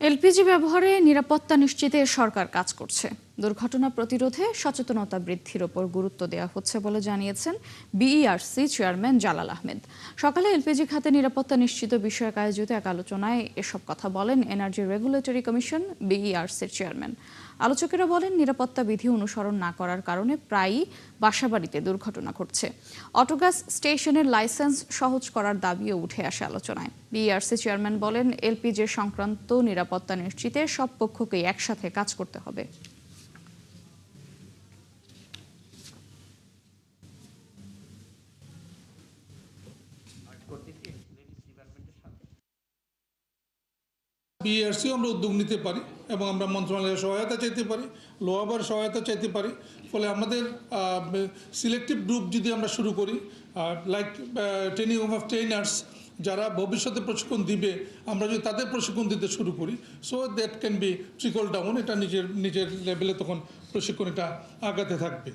LPG ব্যবহারে নিরাপত্তা নিশ্চিতে সরকার কাজ করছে। দুর্ঘটনা প্রতিরোধে সচেতনতা বৃদ্ধির ওপর গুরুত্ব দেওয়া হচ্ছে বলে জানিয়েছেন বিইআরসি চেয়ারম্যান জালাল আহমেদ। সকালে এলপিজি খাতে নিরাপত্তা নিশ্চিত বিষয়ক আয়োজিত এক আলোচনায় এসব কথা বলেন এনার্জি রেগুলেটরি কমিশন বিইআরসির চেয়ারম্যান। আলোচকেরা বলেন, নিরাপত্তা বিধি অনুসরণ না করার কারণে প্রায়ই বাসাবাড়িতে দুর্ঘটনা ঘটছে। অটোগ্যাস স্টেশনের লাইসেন্স সহজ করার দাবিও উঠে আসে আলোচনায়। বিইআরসি চেয়ারম্যান বলেন, এলপিজি সংক্রান্ত নিরাপত্তা নিশ্চিতে সব পক্ষকেই একসাথে কাজ করতে হবে। বিইআরসি আমরা উদ্যোগ নিতে পারি এবং আমরা মন্ত্রণালয়ের সহায়তা চাইতে পারি, লোয়াবার সহায়তা চাইতে পারি। ফলে আমাদের সিলেক্টিভ গ্রুপ যদি আমরা শুরু করি, লাইক ট্রেনিং অফ ট্রেনার্স, যারা ভবিষ্যতে প্রশিক্ষণ দিবে, আমরা যদি তাদের প্রশিক্ষণ দিতে শুরু করি, so that can be trickle down. এটা নিজের লেভেলে তখন প্রশিক্ষণ এটা আগাতে থাকবে।